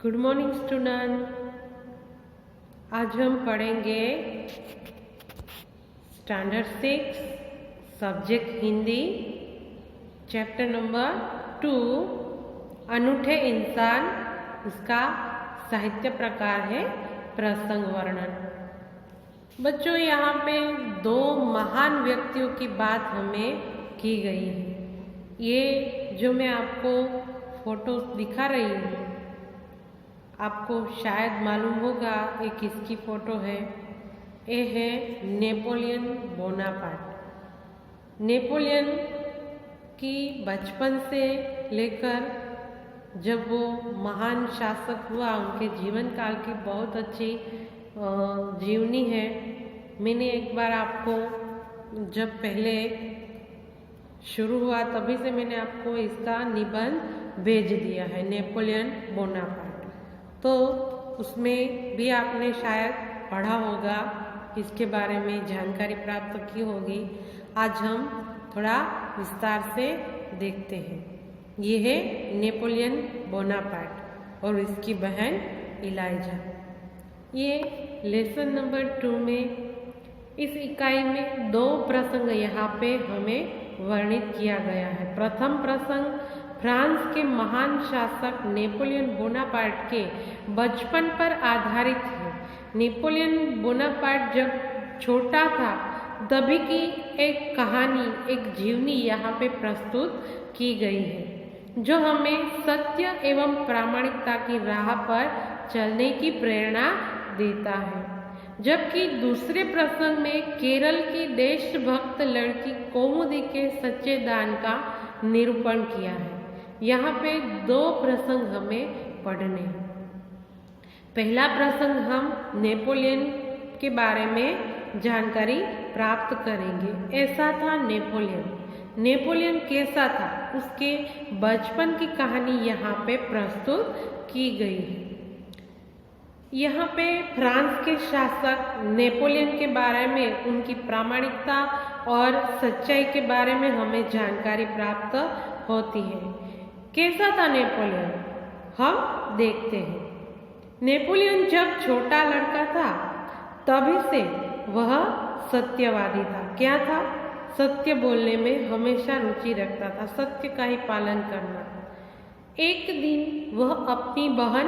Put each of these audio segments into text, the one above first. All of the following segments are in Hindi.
Good morning student. आज हम पढ़ेंगे standard 6 subject Hindi chapter number 2 अनूठे इंसान। इसका साहित्य प्रकार है प्रसंग वर्णन। बच्चों, यहाँ पे दो महान व्यक्तियों की बात हमें की गई है। ये जो मैं आपको फोटो दिखा रही हूँ, आपको शायद मालूम होगा ये किसकी फ़ोटो है। ये है नेपोलियन बोनापार्ट। नेपोलियन की बचपन से लेकर जब वो महान शासक हुआ, उनके जीवन काल की बहुत अच्छी जीवनी है। मैंने एक बार आपको जब पहले शुरू हुआ तभी से मैंने आपको इसका निबंध भेज दिया है, नेपोलियन बोनापार्ट। तो उसमें भी आपने शायद पढ़ा होगा, इसके बारे में जानकारी प्राप्त की होगी। आज हम थोड़ा विस्तार से देखते हैं। ये है नेपोलियन बोनापार्ट और इसकी बहन इलाइजा। ये लेसन नंबर 2 में इस इकाई में दो प्रसंग यहाँ पे हमें वर्णित किया गया है। प्रथम प्रसंग फ्रांस के महान शासक नेपोलियन बोनापार्ट के बचपन पर आधारित है। नेपोलियन बोनापार्ट जब छोटा था तभी की एक कहानी, एक जीवनी यहाँ पे प्रस्तुत की गई है, जो हमें सत्य एवं प्रामाणिकता की राह पर चलने की प्रेरणा देता है। जबकि दूसरे प्रसंग में केरल की देशभक्त लड़की कौमुदी के सच्चे दान का निरूपण किया है। यहाँ पे दो प्रसंग हमें पढ़ने हैं। पहला प्रसंग हम नेपोलियन के बारे में जानकारी प्राप्त करेंगे। ऐसा था नेपोलियन कैसा था, उसके बचपन की कहानी यहाँ पे प्रस्तुत की गई है। यहाँ पे फ्रांस के शासक नेपोलियन के बारे में, उनकी प्रामाणिकता और सच्चाई के बारे में हमें जानकारी प्राप्त होती है। कैसा था नेपोलियन, हम देखते हैं। नेपोलियन जब छोटा लड़का था तभी से वह सत्यवादी था। क्या था? सत्य बोलने में हमेशा रुचि रखता था, सत्य का ही पालन करना। एक दिन वह अपनी बहन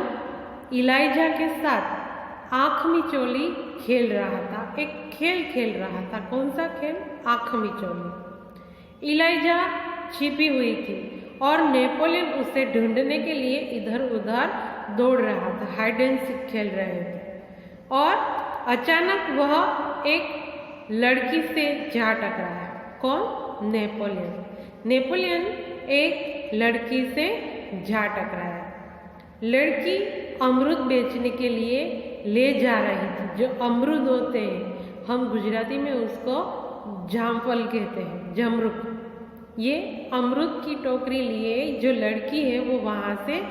इलाइजा के साथ आँख मिचौली खेल रहा था। एक खेल खेल रहा था। कौन सा खेल? आँख मिचौली। इलाइजा छिपी हुई थी और नेपोलियन उसे ढूंढने के लिए इधर उधर दौड़ रहा था, हाइड एंड सीक खेल रहे थे। और अचानक वह एक लड़की से जा टकराया। कौन? नेपोलियन एक लड़की से जा टकराया। लड़की अमरूद बेचने के लिए ले जा रही थी। जो अमरूद होते हैं, हम गुजराती में उसको जामफल कहते हैं, जमरूक। ये अमरूद की टोकरी लिए जो लड़की है वो वहाँ से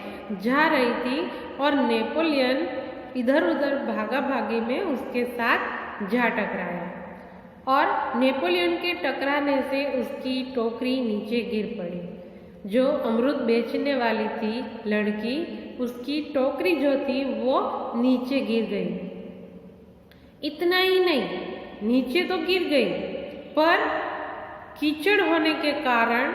जा रही थी और नेपोलियन इधर उधर भागा भागी में उसके साथ जा टकराया और नेपोलियन के टकराने से उसकी टोकरी नीचे गिर पड़ी। जो अमरूद बेचने वाली थी लड़की, उसकी टोकरी जो थी वो नीचे गिर गई। इतना ही नहीं, नीचे तो गिर गई पर कीचड़ होने के कारण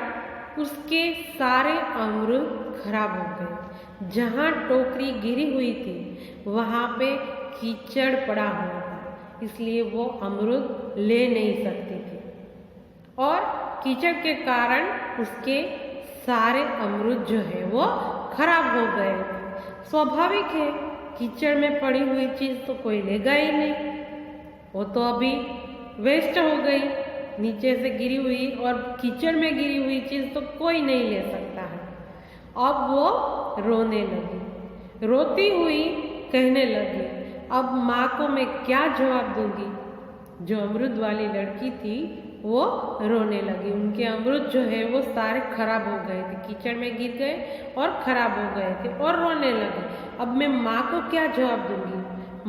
उसके सारे अमरूद खराब हो गए। जहाँ टोकरी गिरी हुई थी वहाँ पे कीचड़ पड़ा हुआ था, इसलिए वो अमरूद ले नहीं सकती थी और कीचड़ के कारण उसके सारे अमरूद जो है वो खराब हो गए थे। स्वाभाविक है, कीचड़ में पड़ी हुई चीज़ तो कोई लेगा ही नहीं, वो तो अभी वेस्ट हो गई, नीचे से गिरी हुई और कीचड़ में गिरी हुई चीज़ तो कोई नहीं ले सकता है। अब वो रोने लगी, रोती हुई कहने लगी, अब माँ को मैं क्या जवाब दूंगी। जो अमरूद वाली लड़की थी वो रोने लगी। उनके अमरूद जो है वो सारे खराब हो गए थे, कीचड़ में गिर गए और खराब हो गए थे और रोने लगी। अब मैं माँ को क्या जवाब दूंगी,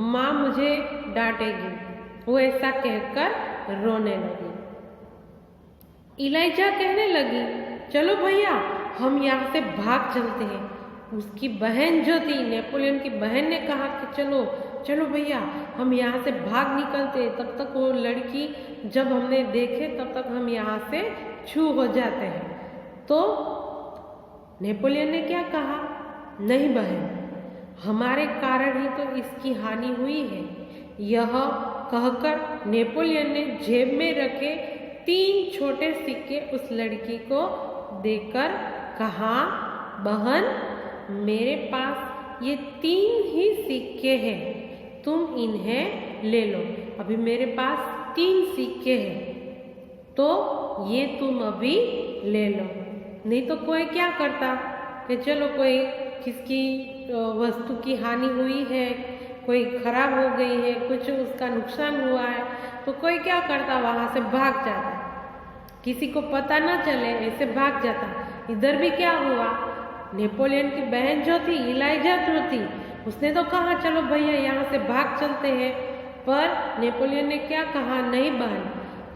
माँ मुझे डांटेगी। वो ऐसा कहकर रोने लगी। इलाइजा कहने लगी, चलो भैया हम यहाँ से भाग चलते हैं। उसकी बहन जो थी, नेपोलियन की बहन ने कहा कि चलो चलो भैया हम यहाँ से भाग निकलते। तब तक वो लड़की जब हमने देखे तब तक हम यहाँ से छू हो जाते हैं। तो नेपोलियन ने क्या कहा, नहीं बहन, हमारे कारण ही तो इसकी हानि हुई है। यह कहकर नेपोलियन ने जेब में रखे 3 छोटे सिक्के उस लड़की को देकर कहा, बहन मेरे पास ये 3 ही सिक्के हैं, तुम इन्हें ले लो। अभी मेरे पास 3 सिक्के हैं तो ये तुम अभी ले लो। नहीं तो कोई क्या करता कि चलो कोई किसकी वस्तु की हानि हुई है, कोई खराब हो गई है, कुछ उसका नुकसान हुआ है, तो कोई क्या करता, वहाँ से भाग जाता, किसी को पता ना चले ऐसे भाग जाता। इधर भी क्या हुआ, नेपोलियन की बहन जो थी, इलाइजा जो थी, उसने तो कहा चलो भैया यहाँ से भाग चलते हैं। पर नेपोलियन ने क्या कहा, नहीं बहन,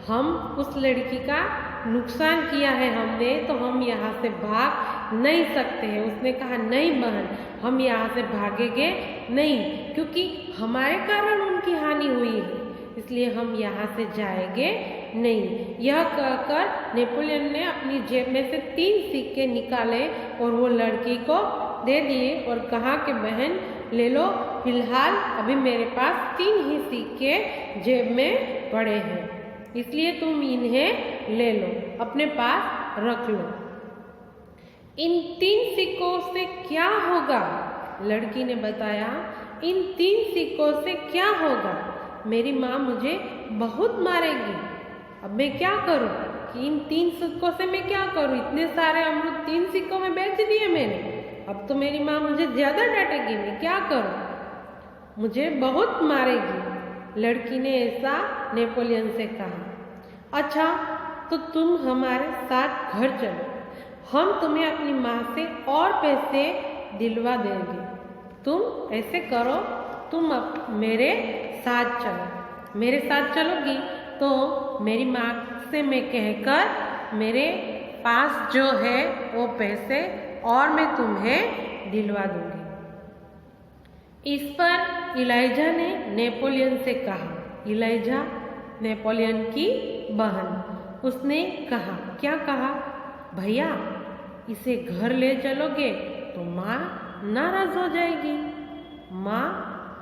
हम उस लड़की का नुकसान किया है हमने, तो हम यहाँ से भाग नहीं सकते हैं। उसने कहा नहीं बहन, हम यहाँ से भागेंगे नहीं, क्योंकि हमारे कारण उनकी हानि हुई है, इसलिए हम यहाँ से जाएंगे नहीं। यह कहकर नेपोलियन ने अपनी जेब में से 3 सिक्के निकाले और वो लड़की को दे दिए और कहा कि बहन ले लो, फिलहाल अभी मेरे पास 3 ही सिक्के जेब में पड़े हैं, इसलिए तुम इन्हें ले लो, अपने पास रख लो। इन 3 सिक्कों से क्या होगा, लड़की ने बताया, इन 3 सिक्कों से क्या होगा, मेरी माँ मुझे बहुत मारेगी। अब मैं क्या करूँ कि इन 3 सिक्कों से मैं क्या करूँ, इतने सारे अमरूद 3 सिक्कों में बेच दिए मैंने, अब तो मेरी माँ मुझे ज्यादा डांटेगी, मैं क्या करूँ, मुझे बहुत मारेगी। लड़की ने ऐसा नेपोलियन से कहा। अच्छा तो तुम हमारे साथ घर चलो, हम तुम्हें अपनी माँ से और पैसे दिलवा देंगे। तुम ऐसे करो, तुम अब मेरे साथ चलो, मेरे साथ चलोगी तो मेरी माँ से मैं कहकर मेरे पास जो है वो पैसे और मैं तुम्हें दिलवा दूंगी। इस पर इलाइजा ने नेपोलियन से कहा, इलाइजा नेपोलियन की बहन, उसने कहा, क्या कहा, भैया इसे घर ले चलोगे तो माँ नाराज हो जाएगी, माँ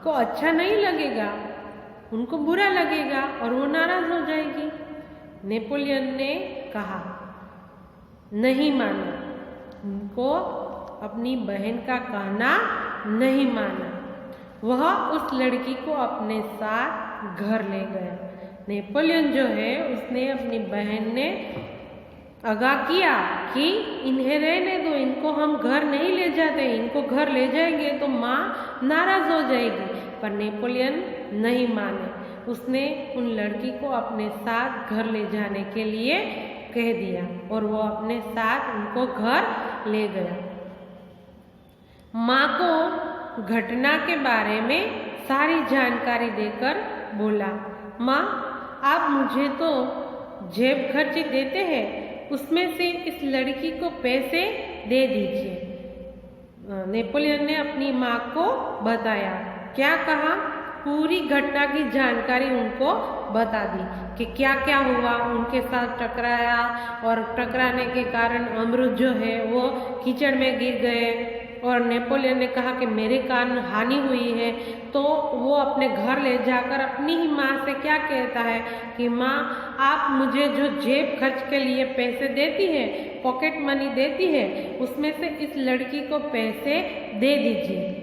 को अच्छा नहीं लगेगा, उनको बुरा लगेगा और वो नाराज हो जाएगी। नेपोलियन ने कहा, नहीं माना, उनको अपनी बहन का कहना नहीं माना। वह उस लड़की को अपने साथ घर ले गया। नेपोलियन जो है उसने अपनी बहन ने आगाह किया कि इन्हें रहने दो, इनको हम घर नहीं ले जाते, इनको घर ले जाएंगे तो माँ नाराज हो जाएगी। पर नेपोलियन नहीं माने, उसने उन लड़की को अपने साथ घर ले जाने के लिए कह दिया और वो अपने साथ उनको घर ले गया। माँ को घटना के बारे में सारी जानकारी देकर बोला, माँ आप मुझे तो जेब खर्ची देते हैं, उसमें से इस लड़की को पैसे दे दीजिए। नेपोलियन ने अपनी माँ को बताया, क्या कहा, पूरी घटना की जानकारी उनको बता दी कि क्या क्या हुआ, उनके साथ टकराया और टकराने के कारण अमरूद जो है वो कीचड़ में गिर गए और नेपोलियन ने कहा कि मेरे कारण हानि हुई है। तो वो अपने घर ले जाकर अपनी ही माँ से क्या कहता है कि माँ आप मुझे जो जेब खर्च के लिए पैसे देती है, पॉकेट मनी देती है, उसमें से इस लड़की को पैसे दे दीजिए।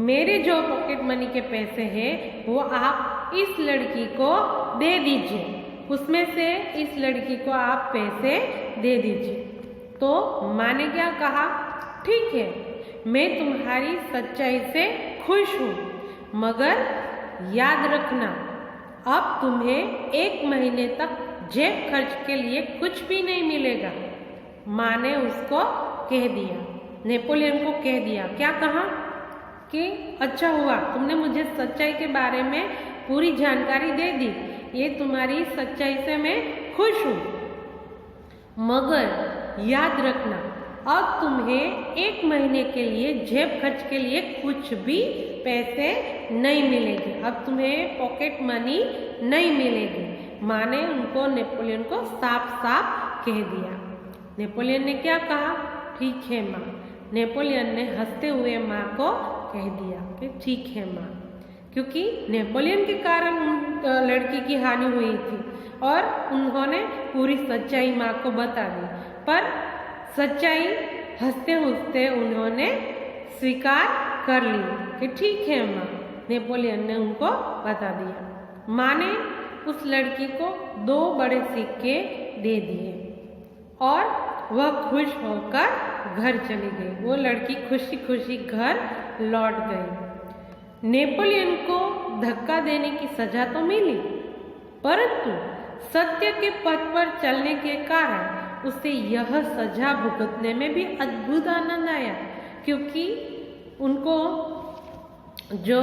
मेरे जो पॉकेट मनी के पैसे हैं वो आप इस लड़की को दे दीजिए, उसमें से इस लड़की को आप पैसे दे दीजिए। तो माँ ने क्या कहा, ठीक है मैं तुम्हारी सच्चाई से खुश हूँ, मगर याद रखना अब तुम्हें 1 महीने तक जेब खर्च के लिए कुछ भी नहीं मिलेगा। माँ ने उसको कह दिया, नेपोलियन को कह दिया, क्या कहा कि अच्छा हुआ तुमने मुझे सच्चाई के बारे में पूरी जानकारी दे दी, ये तुम्हारी सच्चाई से मैं खुश हूँ, मगर याद रखना अब तुम्हें 1 महीने के लिए जेब खर्च के लिए कुछ भी पैसे नहीं मिलेंगे, अब तुम्हें पॉकेट मनी नहीं मिलेगी। माँ ने उनको नेपोलियन को साफ साफ कह दिया। नेपोलियन ने क्या कहा? ठीक है माँ। नेपोलियन ने हंसते हुए माँ को कह दिया कि ठीक है माँ, क्योंकि नेपोलियन के कारण लड़की की हानि हुई थी और उन्होंने पूरी सच्चाई माँ को बता दी। पर सच्चाई हंसते हंसते उन्होंने स्वीकार कर ली कि ठीक है माँ। नेपोलियन ने उनको बता दिया। माँ ने उस लड़की को 2 बड़े सिक्के दे दिए और वह खुश होकर घर चली गई। वो लड़की खुशी खुशी घर लौट गई। नेपोलियन को धक्का देने की सजा तो मिली, परंतु सत्य के पथ पर चलने के कारण उसे यह सजा भुगतने में भी अद्भुत आनंद आया, क्योंकि उनको जो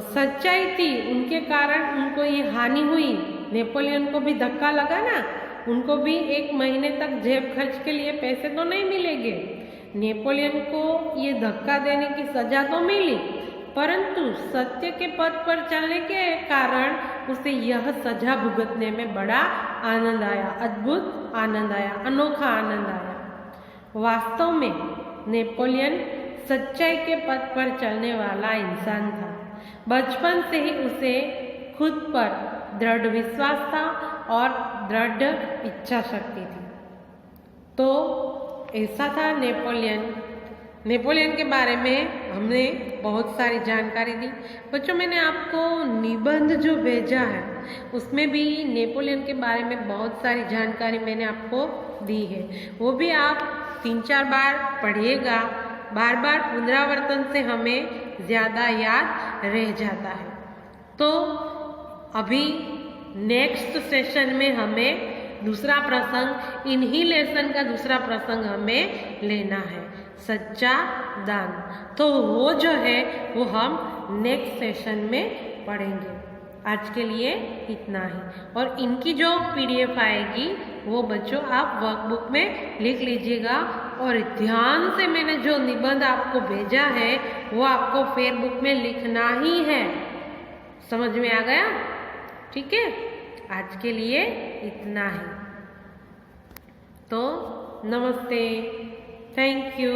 सच्चाई थी उनके कारण उनको ये हानि हुई। नेपोलियन को भी धक्का लगा ना, उनको भी 1 महीने तक जेब खर्च के लिए पैसे तो नहीं मिलेंगे। नेपोलियन को ये धक्का देने की सजा तो मिली, परंतु सत्य के पथ पर चलने के कारण उसे यह सजा भुगतने में बड़ा आनंद आया, अद्भुत आनंद आया, अनोखा आनंद आया। वास्तव में नेपोलियन सच्चाई के पथ पर चलने वाला इंसान था। बचपन से ही उसे खुद पर दृढ़ विश्वास था और दृढ़ इच्छा शक्ति थी। तो ऐसा था नेपोलियन के बारे में हमने बहुत सारी जानकारी दी। बच्चों, मैंने आपको निबंध जो भेजा है उसमें भी नेपोलियन के बारे में बहुत सारी जानकारी मैंने आपको दी है। वो भी आप 3-4 बार पढ़िएगा, बार बार पुनरावर्तन से हमें ज़्यादा याद रह जाता है। तो अभी नेक्स्ट सेशन में हमें दूसरा प्रसंग, इन्हीं लेसन का दूसरा प्रसंग हमें लेना है, सच्चा दान। तो वो जो है वो हम नेक्स्ट सेशन में पढ़ेंगे। आज के लिए इतना ही। और इनकी जो PDF आएगी वो बच्चों आप वर्कबुक में लिख लीजिएगा, और ध्यान से मैंने जो निबंध आपको भेजा है वो आपको फेयरबुक में लिखना ही है। समझ में आ गया? ठीक है, आज के लिए इतना ही। तो नमस्ते, थैंक यू।